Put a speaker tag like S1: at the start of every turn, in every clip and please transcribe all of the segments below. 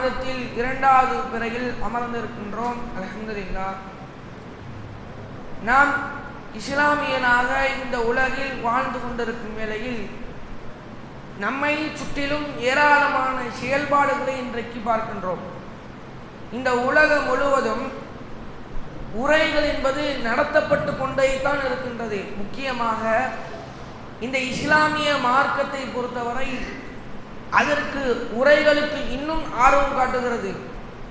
S1: மாதத்தில் 2வது பிறையில் அமர்ந்திருக்கின்றோம். அல்ஹம்துலில்லாஹ். நாம் இஸ்லாமியனாக இந்த உலகில் வாழ்ந்து கொண்டிருக்கும் வேளையில் நம்மை சுற்றிலும் ஏராளமான செயல்பாடுகளை இன்றைக்கு பார்க்கின்றோம். இந்த உலகம் முழுவதும் உரைகள் என்பது நடத்தப்பட்டு கொண்டே தான் இருக்கின்றது. முக்கியமாக இந்த இஸ்லாமிய மார்க்கத்தை பொறுத்தவரை அதற்கு உரைகளுக்கு இன்னும் ஆர்வம் காட்டுகிறது.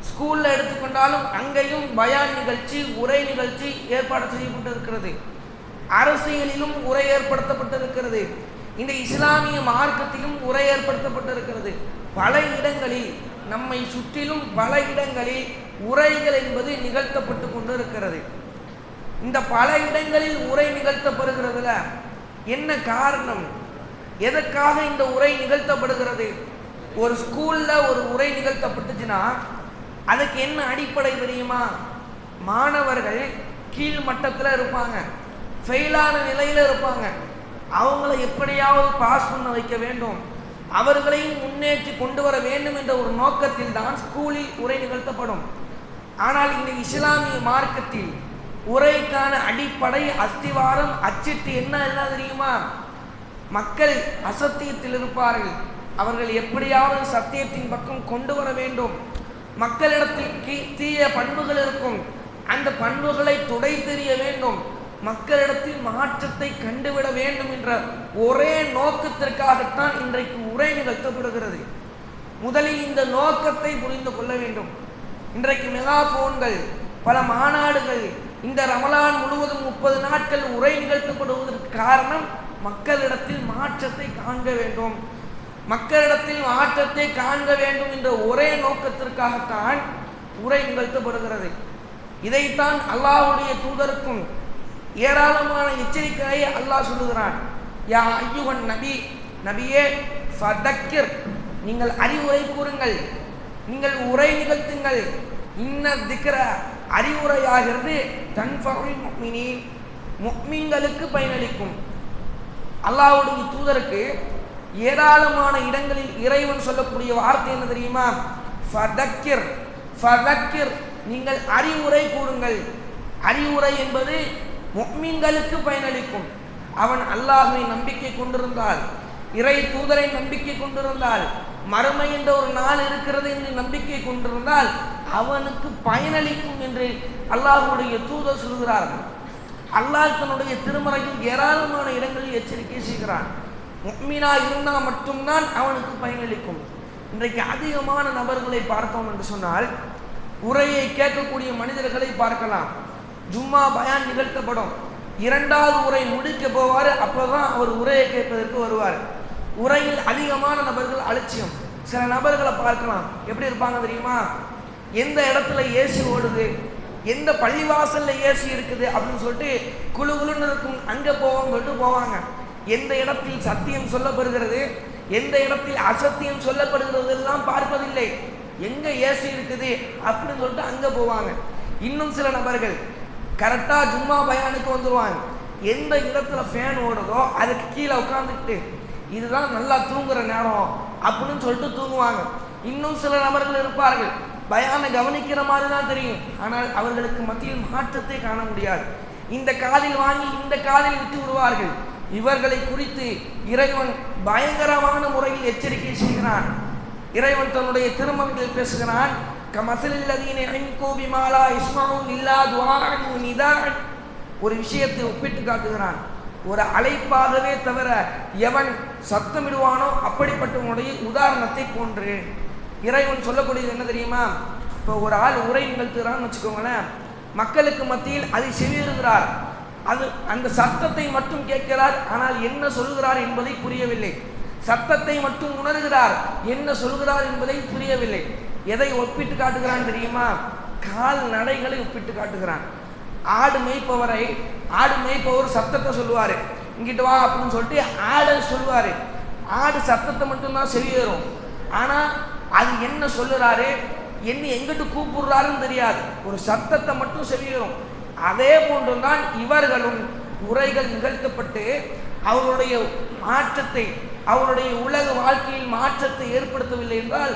S1: ஸ்கூலில் எடுத்துக்கொண்டாலும் அங்கேயும் பயான் நிகழ்ச்சி, உரை நிகழ்ச்சி ஏற்பாடு செய்யப்பட்டிருக்கிறது. அரசியலிலும் உரை ஏற்படுத்தப்பட்டிருக்கிறது. இந்த இஸ்லாமிய மார்க்கத்திலும் உரை ஏற்படுத்தப்பட்டிருக்கிறது. பல இடங்களில், நம்மை சுற்றிலும் பல இடங்களில் உரைகள் என்பது நிகழ்த்தப்பட்டு கொண்டு இருக்கிறது. இந்த பல இடங்களில் உரை நிகழ்த்தப்படுகிறதுல என்ன காரணம்? எதற்காக இந்த உரை நிகழ்த்தப்படுகிறது? ஒரு ஸ்கூல்ல ஒரு உரை நிகழ்த்தப்பட்டுச்சுன்னா அதுக்கு என்ன அடிப்படை தெரியுமா? மாணவர்கள் கீழ் மட்டத்தில் இருப்பாங்க, ஃபெயிலான நிலையில் இருப்பாங்க. அவங்கள எப்படியாவது பாஸ் பண்ண வைக்க வேண்டும், அவர்களையும் முன்னேற்றி கொண்டு வர வேண்டும் என்ற ஒரு நோக்கத்தில் தான் ஸ்கூலில் உரை நிகழ்த்தப்படும். ஆனால் இந்த இஸ்லாமிய மார்க்கத்தில் உரைக்கான அடிப்படை, அஸ்திவாரம், அச்சிட்டு என்ன தெரியுமா? மக்கள் அசத்தியத்தில் இருப்பார்கள், அவர்கள் எப்படியாவது சத்தியத்தின் பக்கம் கொண்டு வர வேண்டும். மக்களிடத்தில் தீய பண்புகள் இருக்கும், அந்த பண்புகளை துடை தெரிய வேண்டும். மக்களிடத்தில் மாற்றத்தை கண்டுவிட வேண்டும் என்ற ஒரே நோக்கத்திற்காகத்தான் இன்றைக்கு உரை நிகழ்த்தப்படுகிறது. முதலில் இந்த நோக்கத்தை புரிந்து கொள்ள வேண்டும். இன்றைக்கு மெகாபோன்கள், பல மாநாடுகள், இந்த ரமலான் முழுவதும் 30 நாட்கள் உரை நிகழ்த்தப்படுவதற்கு காரணம் மக்களிடத்தில் மாற்றத்தை காண்க வேண்டும். மக்களிடத்தில் மாற்றத்தை காண்க வேண்டும் என்ற ஒரே நோக்கத்திற்காகத்தான் உரை நிகழ்த்தப்படுகிறது. இதைத்தான் அல்லாஹ்வுடைய தூதருக்கும் ஏராளமான எச்சரிக்கையை அல்லாஹ் சொல்லுகிறான். யா அய்யுஹன் நபி, நபியே ஃபதக்கிர், நீங்கள் அறிவுரை கூறுங்கள், நீங்கள் உரை நிகழ்த்துங்கள். இன்ன திக்ர, அறிவுரையாகிறது தன்ஃபஉல் முஃமினீன், முஃமின்களுக்கு பயனளிக்கும். அல்லாஹ்வுடைய தூதருக்கு ஏராளமான இடங்களில் இறைவன் சொல்லக்கூடிய வார்த்தை என்ன தெரியுமா? ஃபதக்கிர், ஃபதக்கிர், நீங்கள் அறிவுரை கூறுங்கள். அறிவுரை என்பது முஃமின்களுக்கு பயனளிக்கும். அவன் அல்லாஹ்வை நம்பிக்கை கொண்டிருந்தால், இறை தூதரை நம்பிக்கை கொண்டிருந்தால், மறுமை என்ற ஒரு நாள் இருக்கிறது என்று நம்பிக்கை கொண்டிருந்தால் அவனுக்கு பயனளிக்கும் என்று அல்லாஹ்வுடைய தூதர் சொல்கிறார்கள். அல்லாஹ் தன்னுடைய திருமறையில் ஏராளமான இடங்களில் எச்சரிக்கை செய்கிறான். முஃமினா இருந்தால் மட்டும்தான் அவனுக்கு பயனளிக்கும். இன்றைக்கு அதிகமான நபர்களை பார்த்தோம் என்று சொன்னால், உரையை கேட்கக்கூடிய மனிதர்களை பார்க்கலாம். ஜும்மா பயான் நிகழ்த்தப்படும், 2வது உரை முடிக்க போவார், அப்போதான் அவர் உரையை கேட்பதற்கு வருவார். உரையில் அதிகமான நபர்கள் அலட்சியம். சில நபர்களை பார்க்கலாம், எப்படி இருப்பாங்க தெரியுமா? எந்த இடத்துல ஏசி ஓடுது, எந்த பள்ளிவாசல்ல ஏசி இருக்குது அப்படின்னு சொல்லிட்டு குழுன்னு இருக்கும், அங்கே போவோம்னு சொல்லிட்டு போவாங்க. எந்த இடத்தில் சத்தியம் சொல்லப்படுகிறது, எந்த இடத்தில் அசத்தியம் சொல்லப்படுகிறது எல்லாம் பார்ப்பதில்லை. எங்க ஏசி இருக்குது அப்படின்னு சொல்லிட்டு அங்கே போவாங்க. இன்னும் சில நபர்கள் கரெக்டாக ஜும்மா பயானுக்கு வந்துடுவாங்க. எந்த இடத்துல ஃபேன் ஓடுதோ அதுக்கு கீழே உட்காந்துக்கிட்டு இதுதான் நல்லா தூங்குற நேரம் அப்படின்னு சொல்லிட்டு தூங்குவாங்க. இன்னும் சில நபர்கள் இருப்பார்கள், பயானை கவனிக்கிற மாதிரி தான் தெரியும், ஆனால் அவர்களுக்கு மத்தியில் மாற்றத்தை காண முடியாது. இந்த காலில் வாங்கி இந்த காலில் விட்டு விடுவார்கள். இவர்களை குறித்து இறைவன் பயங்கரமான முறையில் எச்சரிக்கை செய்கிறான். இறைவன் தன்னுடைய திருமறையில் பேசுகிறான். கமஸலில்லதீன யன்கூ பிமா லா யஸ்மஉ இல்லா துஆஅன் வ நிதாஅன். ஒரு விஷயத்தை ஒப்பிட்டு காட்டுகிறான். ஒரு அழைப்பாகவே தவிர எவன் சத்தமிடுவானோ அப்படிப்பட்டவனுடைய உதாரணத்தை போன்று. இறைவன் சொல்லக்கூடியது என்ன தெரியுமா? இப்போ ஒரு ஆள் உரை நிகழ்த்துகிறான்னு வச்சுக்கோங்களேன், மக்களுக்கு மத்தியில் அதை செவியுறுகிறார், அது அந்த சத்தத்தை மட்டும் கேட்கிறார், ஆனால் என்ன சொல்கிறார் என்பதை புரியவில்லை. சத்தத்தை மட்டும் உணர்கிறார், என்ன சொல்கிறார் என்பதை புரியவில்லை. எதை ஒப்பிட்டு காட்டுகிறான் தெரியுமா? கால் நடைகளை ஒப்பிட்டு காட்டுகிறான். ஆடு மேய்ப்பவர் சத்தத்தை சொல்லுவார், இங்கிட்டு வா அப்படின்னு சொல்லிட்டு ஆடை சொல்லுவார். ஆடு சத்தத்தை மட்டும்தான் செவியேறும், ஆனால் அது என்ன சொல்லுறாரு, என்ன எங்கிட்டு கூப்பிடுறாருன்னு தெரியாது, ஒரு சத்தத்தை மட்டும் செவியேறும். அதே போன்றுதான் இவர்களும் உரைகள் நிகழ்த்தப்பட்டு அவர்களுடைய மாற்றத்தை அவருடைய உலக வாழ்க்கையில் மாற்றத்தை ஏற்படுத்தவில்லை என்றால்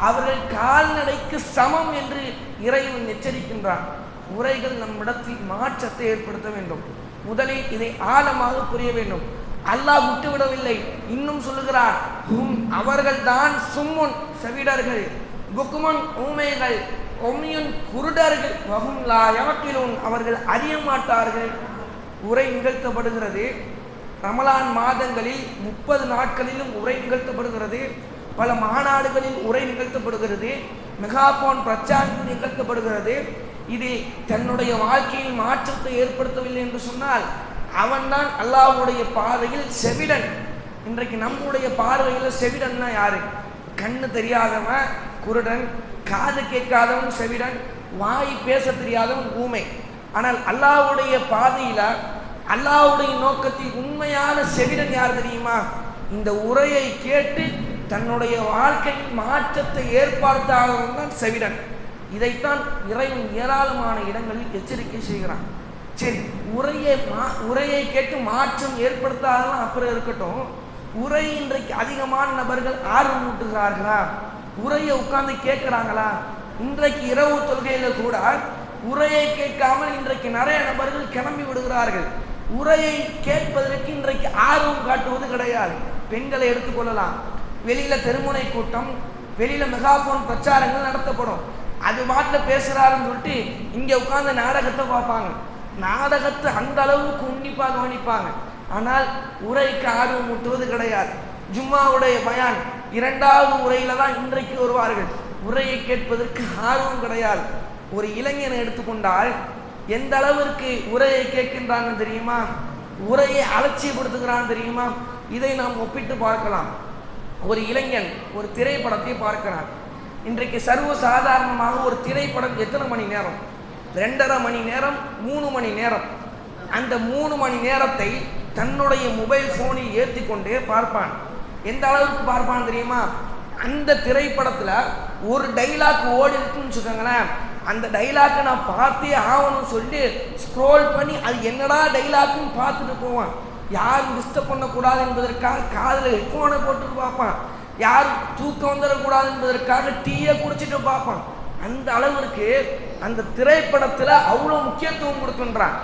S1: அவர்கள் கால்நடைக்கு சமம் என்று இறைவன் எச்சரிக்கின்றான். உரைகள் நம்மிடத்தில் மாற்றத்தை ஏற்படுத்த வேண்டும். முதலில் இதை ஆழமாக புரிய வேண்டும். அல்லாஹ் விட்டுவிடவில்லை, இன்னும் சொல்லுகிறார், அவர்கள் தான் சும்முன் செவிடர்கள், புக்குமன் ஊமைகள், ஒம்மியுன் குருடர்கள், வஹும் லா யஅகிலூன் அவர்கள் அறிய மாட்டார்கள். உரை நிகழ்த்தப்படுகிறது. ரமலான் மாதங்களில் 30 நாட்களிலும் உரை நிகழ்த்தப்படுகிறது. பல மாநாடுகளில் உரை நிகழ்த்தப்படுகிறது. மெகாபோன் பிரச்சாரம் நிகழ்த்தப்படுகிறது. இது தன்னுடைய வாழ்க்கையில் மாற்றத்தை ஏற்படுத்தவில்லை என்று சொன்னால் அவன்தான் அல்லாஹ்வுடைய பாதையில் செவிடன். இன்றைக்கு நம்முடைய பார்வையில் செவிடன்னா யாரு? கண்ணு தெரியாதவன் குருடன், காது கேட்காதவன் செவிடன், வாய் பேச தெரியாதவன் ஊமை. ஆனால் அல்லாஹ்வுடைய பாதையில அல்லாஹ்வுடைய நோக்கத்தில் உண்மையான செவிடன் யார் தெரியுமா? இந்த உரையை கேட்டு தன்னுடைய வாழ்க்கையில் மாற்றத்தை ஏற்படுத்தாதவன் தான் செவிடன். இதைத்தான் இறைவன் ஏராளமான இடங்களில் எச்சரிக்கை செய்கிறான். சரி, உரையை கேட்டு மாற்றம் ஏற்படுத்தாதெல்லாம் அப்புறம் இருக்கட்டும். உரை இன்றைக்கு அதிகமான நபர்கள் ஆர்வம் ஊட்டுகிறார்களா? உரையை உட்கார்ந்து கேட்கிறாங்களா? இன்றைக்கு இரவு தொழுகையில கூட உரையை கேட்காமல் இன்றைக்கு நிறைய நபர்கள் கிளம்பி விடுகிறார்கள். உரையை கேட்பதற்கு இன்றைக்கு ஆர்வம் காட்டுவது கிடையாது. பெண்களை எடுத்துக்கொள்ளலாம். வெளியில தெருமுனை கூட்டம், வெளியில மெகாபோன் பிரச்சாரங்கள் நடத்தப்படும். அது மாட்டில் பேசுறாருன்னு சொல்லிட்டு இங்க உட்கார்ந்து நாடகத்தை பார்ப்பாங்க. நாடகத்தை அந்த அளவுக்கு உன்னிப்பாக கவனிப்பாங்க. ஆனால் உரைக்கு ஆர்வம் ஊட்டுவது கிடையாது. ஜும்மாவுடைய பயான் 2வது உரையில தான் இன்றைக்கு வருவார்கள். உரையை கேட்பதற்கு ஆர்வம் கிடையாது. ஒரு இளைஞனை எடுத்துக்கொண்டால் எந்த அளவிற்கு உரையை கேட்கின்றான்னு தெரியுமா? உரையை அலட்சியப்படுத்துகிறான் தெரியுமா? இதை நாம் ஒப்பிட்டு பார்க்கலாம். ஒரு இளைஞன் ஒரு திரைப்படத்தை பார்க்கிறான். இன்றைக்கு சர்வ சாதாரணமாக ஒரு திரைப்படம் எத்தனை மணி நேரம்? 2.5 மணி நேரம், 3 மணி நேரம். அந்த 3 மணி நேரத்தை தன்னுடைய மொபைல் போனில் ஏற்றி கொண்டே பார்ப்பான். எந்த அளவுக்கு பார்ப்பான் தெரியுமா? அந்த திரைப்படத்தில் ஒரு டைலாக் ஓடி இருக்குன்னு சொல்லுங்களேன், அந்த டைலாக்கை நான் பார்த்தே ஆகணும்னு சொல்லிட்டு ஸ்க்ரோல் பண்ணி அது என்னடா டைலாக்குன்னு பார்த்துட்டு போவான். யாரும் டிஸ்டர்ப் பண்ணக்கூடாது என்பதற்காக காதில் ஹெட்ஃபோனை போட்டுட்டு பார்ப்பான். யார் தூக்கம் வந்துடக்கூடாது என்பதற்காக டீயை குடிச்சிட்டு பார்ப்பான். அந்த அளவிற்கு அந்த திரைப்படத்தில் அவ்வளோ முக்கியத்துவம் கொடுக்கின்றான்.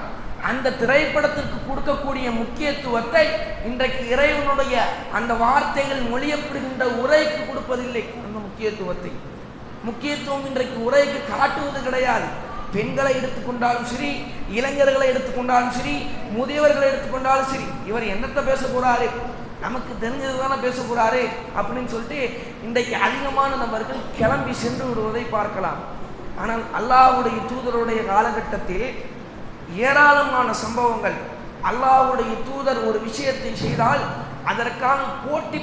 S1: அந்த திரைப்படத்திற்கு கொடுக்கக்கூடிய முக்கியத்துவத்தை இன்றைக்கு இறைவனுடைய அந்த வார்த்தைகள் மொழியப்படுகின்ற உரைக்கு கொடுப்பதில்லை. அந்த முக்கியத்துவம் இன்றைக்கு உரைக்கு காட்டுவது கிடையாது. பெண்களை எடுத்துக்கொண்டாலும் சரி, இளைஞர்களை எடுத்துக்கொண்டாலும் சரி, முதியவர்களை எடுத்துக்கொண்டாலும் சரி, இவர் என்னத்தை பேச போறாரு, நமக்கு தெரிஞ்சது தானே பேச போறாரு அப்படின்னு சொல்லிட்டு இன்றைக்கு அதிகமான நபர்கள் கிளம்பி சென்று விடுவதை பார்க்கலாம். ஆனால் அல்லாஹ்வுடைய தூதருடைய காலகட்டத்தில் ஏராளமான சம்பவங்கள். அல்லாஹ்வுடைய தூதர் ஒரு விஷயத்தை செய்தால் அதற்காக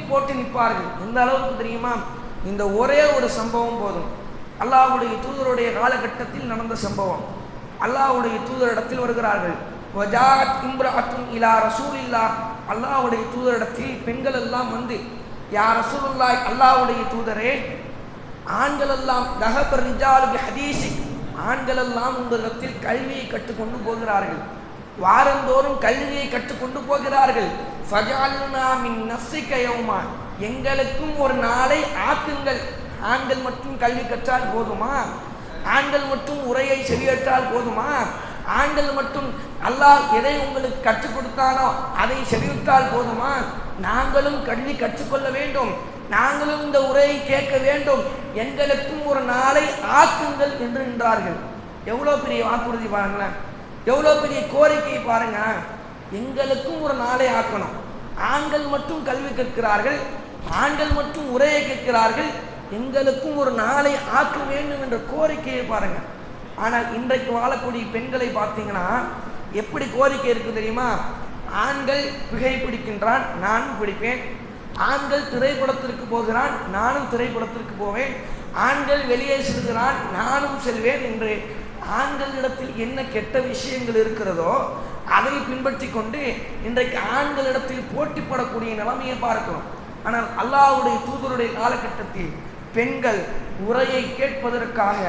S1: போட்டி நிற்பார்கள். எந்த அளவுக்கு தெரியுமா? இந்த ஒரே ஒரு சம்பவம் போதும். அல்லாஹ்வுடைய தூதருடைய காலகட்டத்தில் நடந்த சம்பவம். அல்லாஹ்வுடைய தூதரிடத்தில் வருகிறார்கள். வஜாத் இம்ரஅத்துன் இலா ரசூலில்லாஹ், அல்லாஹ்வுடைய தூதரிடத்தில் பெண்கள் எல்லாம் வந்து, யா ரசூலுல்லாஹ், அல்லாஹ்வுடைய தூதரே, ஆண்கள் எல்லாம் தஹபர் ரிஜாலு பிஹதீஸி, ஆண்கள் எல்லாம் உங்களிடத்தில் கல்வியை கற்றுக்கொண்டு போகிறார்கள், வாரந்தோறும் கல்வியை கற்றுக்கொண்டு போகிறார்கள். ஃபஜஅல்னா மின் நஃப்ஸிக யௌமா, எங்களுக்கும் ஒரு நாளை ஆக்குங்கள். ஆண்கள் மட்டும் கல்வி கற்றால் போதுமா? ஆண்கள் மட்டும் உரையை செவியேற்றால் போதுமா? ஆண்கள் மட்டும் அல்லாஹ் எதை உங்களுக்கு கற்றுக் கொடுத்தானோ அதை செவியுற்றால் போதுமா? நாங்களும் கல்வி கற்றுக்கொள்ள வேண்டும், நாங்களும் இந்த உரையை கேட்க வேண்டும், எங்களுக்கும் ஒரு நாளை ஆக்குங்கள் என்று நின்றார்கள். எவ்வளோ பெரிய வாக்குறுதி பாருங்களேன், எவ்வளோ பெரிய கோரிக்கை பாருங்க. எங்களுக்கும் ஒரு நாளை ஆக்கணும். ஆண்கள் மட்டும் கல்வி கற்கிறார்கள், ஆண்கள் மட்டும் உரையை கேட்கிறார்கள், எங்களுக்கும் ஒரு நாளை ஆக்க வேண்டும் என்ற கோரிக்கையை பாருங்க. ஆனால் இன்றைக்கு வாழக்கூடிய பெண்களை பார்த்தீங்கன்னா எப்படி கோரிக்கை இருக்கு தெரியுமா? ஆண்கள் புகை பிடிக்கின்றான், நானும் பிடிப்பேன். ஆண்கள் திரைப்படத்திற்கு போகிறான், நானும் திரைப்படத்திற்கு போவேன். ஆண்கள் வெளியே செல்கிறான், நானும் செல்வேன் என்று ஆண்களிடத்தில் என்ன கெட்ட விஷயங்கள் இருக்கிறதோ அதை பின்பற்றி கொண்டு இன்றைக்கு ஆண்களிடத்தில் போட்டிப்படக்கூடிய நிலைமையை பார்க்கிறோம். ஆனால் அல்லாஹ்வுடைய தூதருடைய காலகட்டத்தில் பெண்கள் உரையை கேட்பதற்காக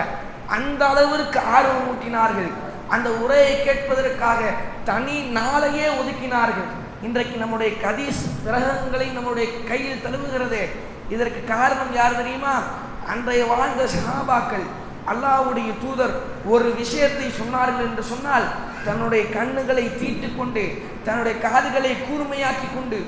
S1: அந்த அளவிற்கு ஆர்வம் ஊட்டினார்கள். அந்த உரையை கேட்பதற்காக தனி நாளையே ஒதுக்கினார்கள். இன்றைக்கு நம்முடைய கதீஸ் கிரகங்களை நம்முடைய கையில் தழுவுகிறதே. இதற்கு காரணம் யார் தெரியுமா? அன்றைய வாழ்ந்த சஹாபாக்கள். அல்லாஹ்வுடைய தூதர் ஒரு விஷயத்தை சொன்னார்கள் என்று சொன்னால் தன்னுடைய கண்ணுகளை தீட்டு கொண்டு தன்னுடைய காதுகளை கூர்மையாக்கி கொண்டு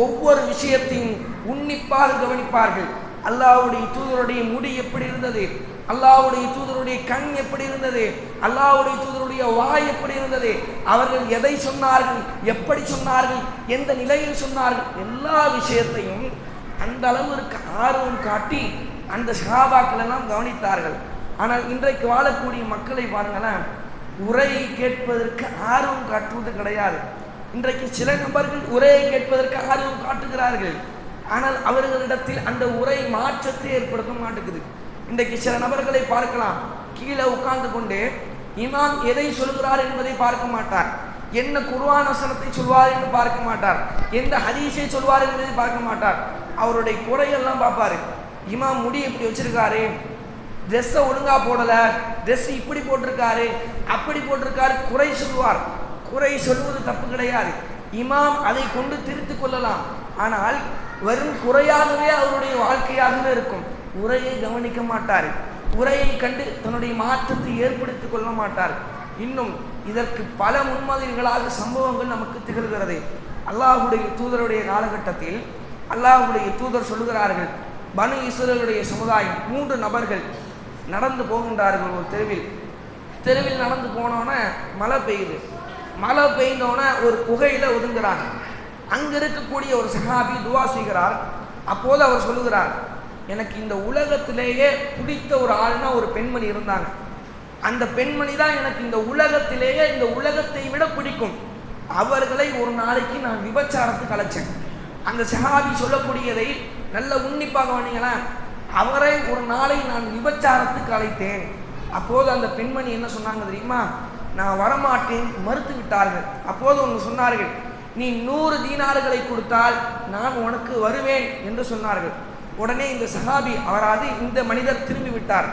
S1: ஒவ்வொரு விஷயத்தையும் உன்னிப்பாக கவனிப்பார்கள். அல்லாஹ்வுடைய தூதருடைய முடி எப்படி இருந்தது, அல்லாஹ்வுடைய தூதருடைய கண் எப்படி இருந்தது, அல்லாஹ்வுடைய தூதருடைய வாய் எப்படி இருந்தது, அவர்கள் எதை சொன்னார்கள், எப்படி சொன்னார்கள், எந்த நிலையில் சொன்னார்கள், எல்லா விஷயத்தையும் அந்த அளவிற்கு ஆர்வம் காட்டி அந்த சஹாபாக்கள் எல்லாம் கவனித்தார்கள். ஆனால் இன்றைக்கு வாழக்கூடிய மக்களை பாருங்களேன், உரையை கேட்பதற்கு ஆர்வம் காட்டுவது கிடையாது. இன்றைக்கு சில நபர்கள் உரையை கேட்பதற்கு ஆர்வம் காட்டுகிறார்கள், ஆனால் அவர்களிடத்தில் அந்த உரை மாற்றத்தை ஏற்படுத்த மாட்டேங்குது. இன்றைக்கு சில நபர்களை பார்க்கலாம், கீழே உட்கார்ந்து கொண்டு இமாம் எதை சொல்கிறார் என்பதை பார்க்க மாட்டார், என்ன குர்ஆன் வசனத்தை சொல்வார் என்று பார்க்க மாட்டார், எந்த ஹதீஸை சொல்வார் என்பதை பார்க்க மாட்டார். அவருடைய குறையெல்லாம் பார்ப்பாரு. இமாம் முடி இப்படி வச்சிருக்காரு, ட்ரெஸ்ஸை ஒழுங்கா போடல, ட்ரெஸ் இப்படி போட்டிருக்காரு, அப்படி போட்டிருக்காரு, குறை சொல்வார். குறை சொல்வது தப்பு கிடையாது, இமாம் அதை கொண்டு திருத்திக் கொள்ளலாம். ஆனால் வெறும் குறையாகவே அவருடைய வாழ்க்கையாகவே இருக்கும். உரையை கவனிக்க மாட்டார், உரையை கண்டு தன்னுடைய மாற்றத்தை ஏற்படுத்திக் கொள்ள மாட்டார். இன்னும் இதற்கு பல முன்மாதிரிகளாக சம்பவங்கள் நமக்கு திகழ்கிறது. அல்லாஹ்வுடைய தூதருடைய காலகட்டத்தில் அல்லாஹ்வுடைய தூதர் சொல்லுகிறார்கள், பனு இஸ்ரவேலுடைய சமுதாயம் 3 நபர்கள் நடந்து போகின்றார்கள். ஒரு தெருவில் நடந்து போனோன்னே மழை பெய்யுது. மழை பெய்ந்தோன்னே ஒரு குகையில் ஒதுங்குறாங்க. அங்கே இருக்கக்கூடிய ஒரு சஹாபி துவா செய்கிறார். அப்போது அவர் சொல்லுகிறார், எனக்கு இந்த உலகத்திலேயே பிடித்த ஒரு ஆள்னா ஒரு பெண்மணி இருந்தாங்க, அந்த பெண்மணி தான் எனக்கு இந்த உலகத்திலேயே இந்த உலகத்தை விட பிடிக்கும். அவர்களை ஒரு நாளைக்கு நான் விபச்சாரத்துக்கு அழைச்சேன். அந்த சஹாபி சொல்லக்கூடியதை நல்ல உன்னிப்பாக கவனிங்களேன். அவரை ஒரு நாளை நான் விபச்சாரத்துக்கு அழைத்தேன். அப்போது அந்த பெண்மணி என்ன சொன்னாங்க தெரியுமா? நான் வரமாட்டேன் மறுத்து விட்டார்கள். அப்போது அவங்க சொன்னார்கள், நீ 100 தீனார்களை கொடுத்தால் நான் உனக்கு வருவேன் என்று சொன்னார்கள். உடனே இந்த சஹாபி அவராது இந்த மனிதர் திரும்பி விட்டார்.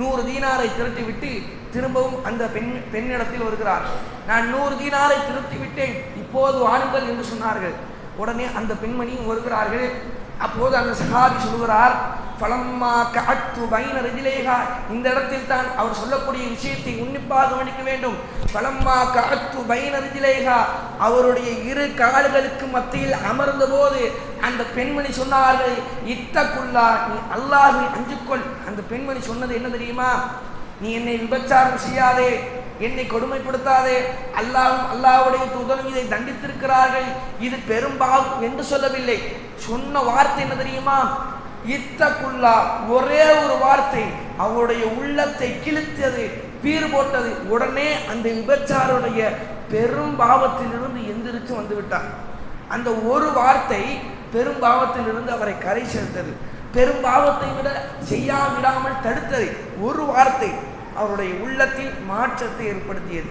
S1: 100 தீனாரை திரட்டி விட்டு திரும்பவும் அந்த பெண்ணிடத்தில் வருகிறார். நான் 100 தீனாரை திரட்டி விட்டேன், இப்போது வாருங்கள் என்று சொன்னார்கள். உடனே அந்த பெண்மணியும் வருகிறார்கள். அப்போது அந்த சஹாபி சொல்கிறார், ஃபலம்மா கஅத்து பைன ரிஜிலைஹா, இந்த இடத்தில் தான் அவர் சொல்லக்கூடிய விஷயத்தை உன்னிப்பாக கவனிக்க வேண்டும். ஃபலம்மா கஅத்து பைன ரிஜிலைஹா, அவருடைய 2 கால்களுக்கு மத்தியில் அமர்ந்த போது அந்த பெண்மணி சொன்னார்கள், இத்தகுல்லா, நீ அல்லாஹ்வை அஞ்சிக்கொள். அந்த பெண்மணி சொன்னது என்ன தெரியுமா? நீ என்னை விபச்சாரம் செய்யாதே, என்னை கொடுமைப்படுத்தாதே, அல்லாஹ்வுடைய தூதரும் இதை தண்டித்திருக்கிறார்கள், இது பெரும்பாவம் என்று சொல்லவில்லை. சொன்ன வார்த்தை என்ன தெரியுமா? இத்தகுல்லா. ஒரே ஒரு வார்த்தை அவருடைய உள்ளத்தை கிழித்தது, பீர் போட்டது. உடனே அந்த விபச்சாருடைய பெரும் பாவத்திலிருந்து எந்திரிச்சு வந்து விட்டார். அந்த ஒரு வார்த்தை பெரும் பாவத்திலிருந்து அவரை கரை சேர்த்தது, பெரும் பாவத்தை விட செய்யாவிடாமல் தடுத்தது. ஒரு வார்த்தை அவருடைய உள்ளத்தில் மாற்றத்தை ஏற்படுத்தியது.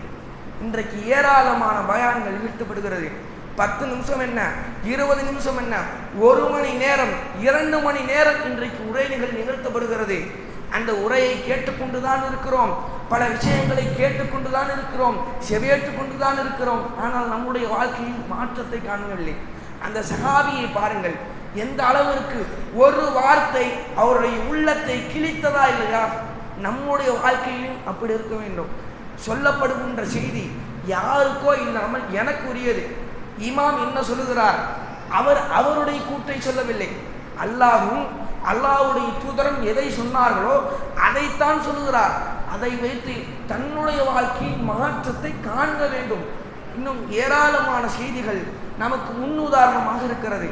S1: இன்றைக்கு ஏராளமான பயான்கள் நிறுத்தப்படுகிறது. 10 நிமிஷம் என்ன, 20 நிமிஷம் என்ன, 1 மணி நேரம், 2 மணி நேரம் இன்றைக்கு உரைகள் நிகழ்த்தப்படுகிறது. அந்த உரையை கேட்டுக்கொண்டுதான் இருக்கிறோம், பல விஷயங்களை கேட்டுக்கொண்டுதான் இருக்கிறோம், செவியேற்றுக் கொண்டுதான் இருக்கிறோம். ஆனால் நம்முடைய வாழ்க்கையில் மாற்றத்தை காணவில்லை. அந்த சஹாபியை பாருங்கள், எந்த அளவிற்கு ஒரு வார்த்தை அவருடைய உள்ளத்தை கிழித்ததா இல்லையா? நம்முடைய வாழ்க்கையிலும் அப்படி இருக்க வேண்டும். சொல்லப்படுகின்ற செய்தி யாருக்கோ இல்லாமல் எனக்கு உரியது. இமாம் என்ன சொல்லுகிறார்? அவருடைய கூற்றை சொல்லவில்லை, அல்லாஹ்வும் அல்லாஹ்வுடைய தூதரும் எதை சொன்னார்களோ அதைத்தான் சொல்லுகிறார். அதை வைத்து தன்னுடைய வாழ்க்கையின் மாற்றத்தை காண வேண்டும். இன்னும் ஏராளமான செய்திகள் நமக்கு முன்னுதாரணமாக இருக்கிறது.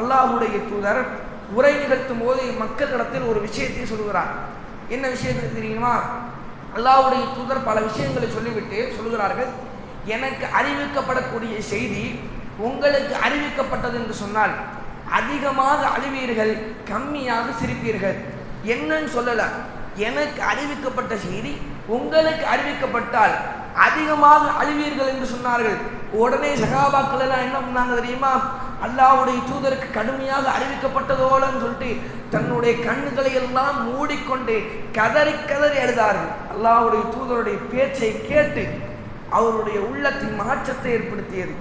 S1: அல்லாஹ்வுடைய தூதர் உரை நிகழ்த்தும் போது மக்களிடத்தில் ஒரு விஷயத்தை சொல்கிறார். என்ன விஷயத்தை தெரியுமா? அல்லாஹ்வுடைய தூதர் பல விஷயங்களை சொல்லிவிட்டு சொல்கிறார்கள், எனக்கு அறிவிக்கப்படக்கூடிய செய்தி உங்களுக்கு அறிவிக்கப்பட்டது என்று சொன்னால் அதிகமாக அழுவீர்கள், கம்மியாக சிரிப்பீர்கள். என்னன்னு சொல்லல, எனக்கு அறிவிக்கப்பட்ட செய்தி உங்களுக்கு அறிவிக்கப்பட்டால் அதிகமாக அழுவீர்கள் என்று சொன்னார்கள். உடனே சஹாபாக்கள் எல்லாம் என்ன பண்ணாங்க தெரியுமா? அல்லாஹ்வுடைய தூதருக்கு கடுமையாக அறிவிக்கப்பட்டதோலன்னு சொல்லிட்டு தன்னுடைய கண்ணுகளை எல்லாம் மூடிக்கொண்டு கதறி கதறி அழுதார்கள். அல்லாஹ்வுடைய தூதருடைய பேச்சை கேட்டு அவருடைய உள்ளத்தின் மாற்றத்தை ஏற்படுத்தியது.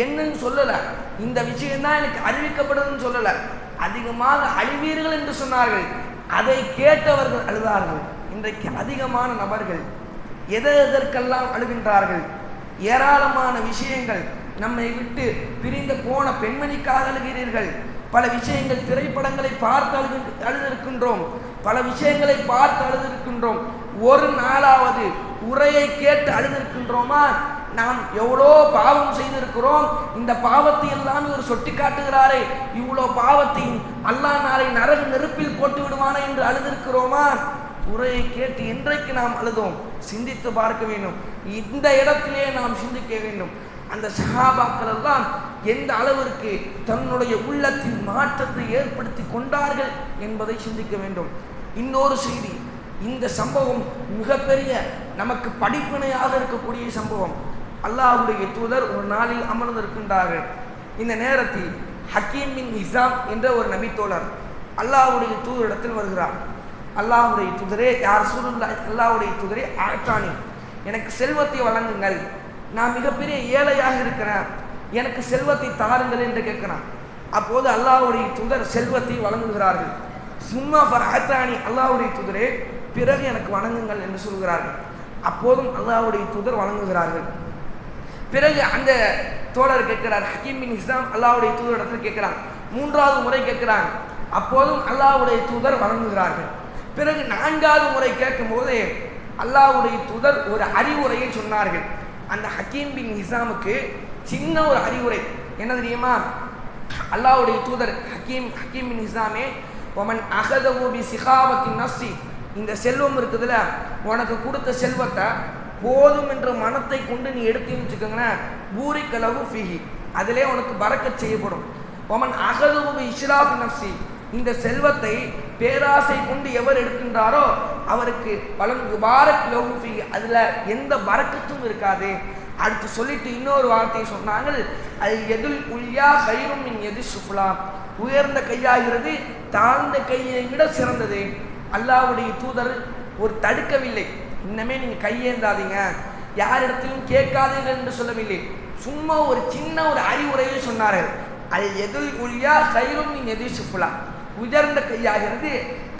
S1: என்னன்னு சொல்லலை, இந்த விஷயம்தான் எனக்கு அறிவிக்கப்படுதுன்னு சொல்லலை. அதிகமாக அழுவீர்கள் என்று சொன்னார்கள். அதை கேட்டவர்கள் அழுதார்கள். இன்றைக்கு அதிகமான நபர்கள் எதற்கெல்லாம் அழுகின்றார்கள்? ஏராளமான விஷயங்கள். நம்மை விட்டு பிரிந்து போன பெண்மணிக்காக அழுகிறீர்கள். பல விஷயங்கள், திரைப்படங்களை பார்த்து அழுதிருக்கின்றோம். பல விஷயங்களை பார்த்து அழுதிருக்கின்றோம். ஒரு நாளாவது உரையை கேட்டு அழுதிருக்கின்றோமா? நாம் எவ்வளோ பாவம் செய்திருக்கிறோம். இந்த பாவத்தை எல்லாம் இவர் சொட்டி காட்டுகிறாரே, இவ்வளோ பாவத்தை அல்லாஹ் நாளை நரக நெருப்பில் போட்டு விடுவானே என்று அழுதிருக்கிறோமா? உரையை கேட்டு இன்றைக்கு நாம் அழுதோம். சிந்தித்து பார்க்க வேண்டும். இந்த இடத்திலே நாம் சிந்திக்க வேண்டும். அந்த சஹாபாக்கள் எல்லாம் எந்த அளவிற்கு தன்னுடைய உள்ளத்தின் மாற்றத்தை ஏற்படுத்தி கொண்டார்கள் என்பதை சிந்திக்க வேண்டும். இன்னொரு செய்தி, இந்த சம்பவம் மிகப்பெரிய நமக்கு படிப்பினையாக இருக்கக்கூடிய சம்பவம். அல்லாஹ்வுடைய தூதர் ஒரு நாளில் அமர்ந்திருக்கின்றார்கள். இந்த நேரத்தில் ஹக்கீம் பின் ஹிசாம் என்ற ஒரு நபித்தோழர் அல்லாஹ்வுடைய தூதரிடத்தில் வருகிறார். அல்லாஹ்வுடைய தூதரே, யார் ரசூலுல்லாஹ், அல்லாஹ்வுடைய தூதரே, ஆட்டானி, எனக்கு செல்வத்தை வழங்குங்கள். நான் மிகப்பெரிய ஏழையாக இருக்கிறேன், எனக்கு செல்வத்தை தாருங்கள் என்று கேட்கிறான். அப்போது அல்லாஹ்வுடைய தூதர் செல்வத்தை வழங்குகிறார்கள். சும்மா ஃபர்ஹத்தானி, அல்லாஹ்வுடைய தூதரே, பிறகு எனக்கு வணங்குங்கள் என்று சொல்கிறார்கள். அப்போதும் அல்லாஹ்வுடைய தூதர் வழங்குகிறார்கள். பிறகு அந்த தோழர் கேட்கிறார், ஹக்கீம் பின் ஹிசாம் அல்லாஹ்வுடைய தூதரிடத்தில் கேட்கிறான். மூன்றாவது முறை கேட்கிறான். அப்போதும் அல்லாஹ்வுடைய தூதர் வழங்குகிறார்கள். பிறகு நான்காவது முறை கேட்கும்போது அல்லாஹ்வுடைய தூதர் ஒரு அறிவுரையை சொன்னார்கள். அந்த ஹக்கீம் பின் ஹிசாமுக்கு சின்ன ஒரு அறிவுரை என்ன தெரியுமா? அல்லாஹ்வுடைய தூதர் ஹக்கீம் பின் ஹிசாமே, ஒமன் அகதவு பி சிகாவத்தின் நஃப்ஸி, இந்த செல்வம் இருக்குதுல, உனக்கு கொடுத்த செல்வத்தை போதும் என்ற மனத்தை கொண்டு நீ எடுத்துன்னு வச்சுக்கோங்களேன், பூரி கலவு ஃபிஹி, அதிலே உனக்கு பரக்கத் செய்யப்படும். ஒமன் அகதவு பி இஸ்ராஃபி நஃப்ஸி, இந்த செல்வத்தை பேராசை கொண்டு எவர் எடுக்கின்றாரோ அவருக்கு பலன் பாரக் லஹு ஃபிஹி, அதில் எந்த பரக்கத்தும் இருக்காது. அடுத்து சொல்லிட்டு இன்னொரு வார்த்தையை சொன்னாங்க, அல் யதுல் உல்யா கைரும் மின் யதி சுஃப்லா, உயர்ந்த கையாகிறது தாழ்ந்த கையை விட சிறந்தது. அல்லாஹ்வுடைய தூதர் ஒரு தடுக்கவில்லை, இன்னமே நீங்கள் கையேந்தாதீங்க, யாரிடத்திலும் கேட்காதீர்கள் என்று சொல்லவில்லை. சும்மா ஒரு சின்ன ஒரு அறிவுரையை சொன்னார்கள். அல் யதுல் உல்யா கைரும் மின் யதி சுஃப்லா, உயர்ந்த கையாகிறது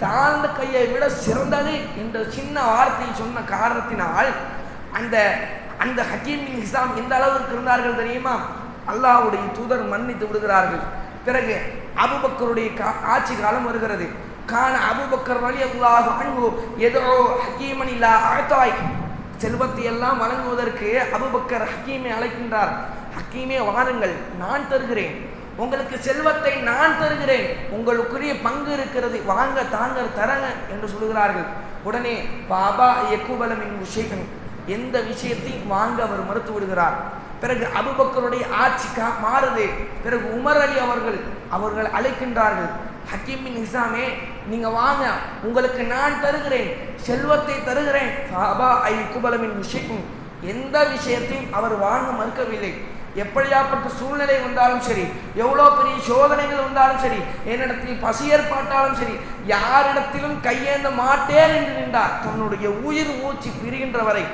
S1: தாழ்ந்த கையை விட சிறந்தது என்ற சின்ன வார்த்தையை சொன்ன காரணத்தினால் அந்த ஹக்கீம் பின் ஹிசாம் எந்த அளவிற்கு இருந்தார்கள் தெரியுமா? அல்லாஹ்வுடைய தூதர் மன்னித்து விடுகிறார்கள். பிறகு அபூபக்கருடைய ஆட்சி காலம் வருகிறது. கான அபூபக்கர் ரலியல்லாஹு அன்ஹு யதுஉ ஹக்கீமன் இலா அதாய், செல்வத்தை எல்லாம் வழங்குவதற்கு அபூபக்கர் ஹக்கீமை அழைக்கின்றார். ஹக்கீமே வாருங்கள், நான் தருகிறேன், உங்களுக்கு செல்வத்தை நான் தருகிறேன், உங்களுக்குரிய பங்கு இருக்கிறது, வாங்க தாங்க தரங்க என்று சொல்கிறார்கள். உடனே பாபா யக்குபலமின் விஷயம், எந்த விஷயத்தையும் வாங்க அவர் மறுத்து விடுகிறார். பிறகு அபூபக்கருடைய ஆட்சி மாறுது. பிறகு உமர் அலி அவர்கள் அழைக்கின்றார்கள். ஹக்கீம் பின் ஹிசாமே, நீங்க வாங்க, உங்களுக்கு நான் தருகிறேன், செல்வத்தை தருகிறேன். பாபா யக்குபலமின் விஷயம், எந்த விஷயத்தையும் அவர் வாங்க மறுக்கவில்லை. எப்படியாப்பட்ட சூழ்நிலை வந்தாலும் சரி, எவ்வளோ பெரிய சோதனைகள் வந்தாலும் சரி, என்னிடத்தில் பசி ஏற்பாட்டாலும் சரி, யாரிடத்திலும் கையேந்த மாட்டேன் என்று நின்றார். தன்னுடைய உயிர் மூச்சு பிரிகின்ற வரை.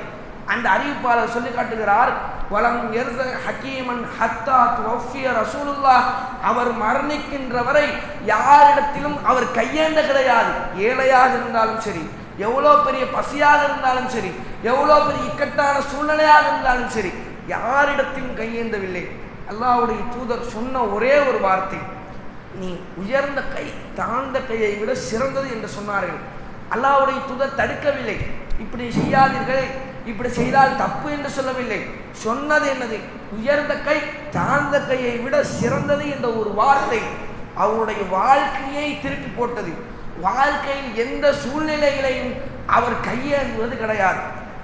S1: அந்த அறிவிப்பாளர் சொல்லி காட்டுகிறார், வலம் எர்ஸ ஹக்கீமன் ஹத்தா துவஃபிய ரசூலுல்லாஹ், அவர் மரணிக்கின்ற வரை யாரிடத்திலும் அவர் கையேந்த கிடையாது. ஏழையாக இருந்தாலும் சரி, எவ்வளோ பெரிய பசியாக இருந்தாலும் சரி, எவ்வளோ பெரிய இக்கட்டான சூழ்நிலையாக இருந்தாலும் சரி, யாரிடத்திலும் கையேந்தவில்லை. அல்லாஹ்வுடைய தூதர் சொன்ன ஒரே ஒரு வார்த்தை, நீ உயர்ந்த கை தாழ்ந்த கையை விட சிறந்தது என்று சொன்னார்கள். அல்லாஹ்வுடைய தூதர் தடுக்கவில்லை, இப்படி செய்யாதீர்கள், இப்படி செய்தால் தப்பு என்று சொல்லவில்லை. சொன்னது என்னது? உயர்ந்த கை தாழ்ந்த கையை விட சிறந்தது என்ற ஒரு வார்த்தை அவருடைய வாழ்க்கையை திருப்பி போட்டது. வாழ்க்கையில் எந்த சூழ்நிலைகளையும் அவர் கையேந்துவது கிடையாது.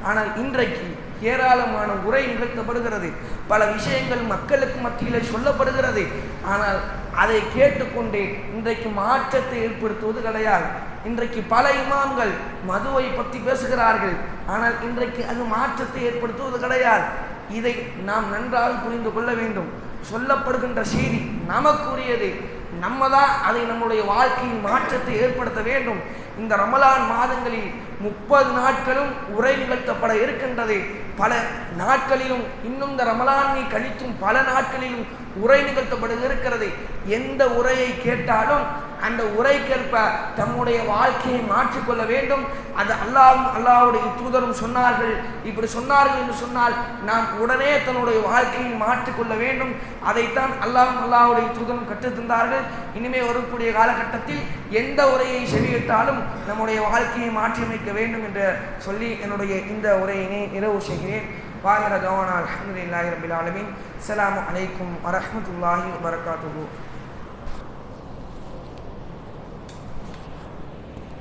S1: ஆனால் இன்றைக்கு ஏராளமான உரை நிகழ்த்தப்படுகிறது, பல விஷயங்கள் மக்களுக்கு மத்தியில் சொல்லப்படுகிறது. ஆனால் அதை கேட்டுக்கொண்டே இன்றைக்கு மாற்றத்தை ஏற்படுத்துவது கிடையாது. இன்றைக்கு பல இமாம்கள் மதுவை பற்றி பேசுகிறார்கள், ஆனால் இன்றைக்கு அது மாற்றத்தை ஏற்படுத்துவது கிடையாது. இதை நாம் நன்றாக புரிந்து கொள்ள வேண்டும். சொல்லப்படுகின்ற செய்தி நமக்குரியது, நம்ம தான் அதை நம்முடைய வாழ்க்கையின் மாற்றத்தை ஏற்படுத்த வேண்டும். இந்த ரமலான் மாதங்களில் 30 நாட்களும் உரை நிகழ்த்தப்பட இருக்கின்றது. பல நாட்களிலும் இன்னும் இந்த ரமலானை கழித்தும் பல நாட்களிலும் உரை நிகழ்த்தப்பட இருக்கிறது. எந்த உரையை கேட்டாலும் அந்த உரைக்கேற்ப தம்முடைய வாழ்க்கையை மாற்றிக்கொள்ள வேண்டும். அது அல்லாஹ்வுடைய தூதரும் சொன்னார்கள். இப்படி சொன்னார்கள் என்று சொன்னால் நாம் உடனே தன்னுடைய வாழ்க்கையை மாற்றிக்கொள்ள வேண்டும். அதைத்தான் அல்லாஹ்வுடைய தூதரும் கற்றுத்தந்தார்கள். இனிமே வரக்கூடிய காலகட்டத்தில் எந்த உரையை செவியிட்டாலும் நம்முடைய வாழ்க்கையை மாற்றியமைக்க வேண்டும் என்று சொல்லி என்னுடைய இந்த உரையினை நிறைவு செய்கிறேன். வாஹிர தவானா அல்ஹம்துலில்லாஹி ரப்பில் ஆலமீன். அஸ்ஸலாமு அலைக்கும் வரஹ்மத்துல்லாஹி வபரகாத்துஹு.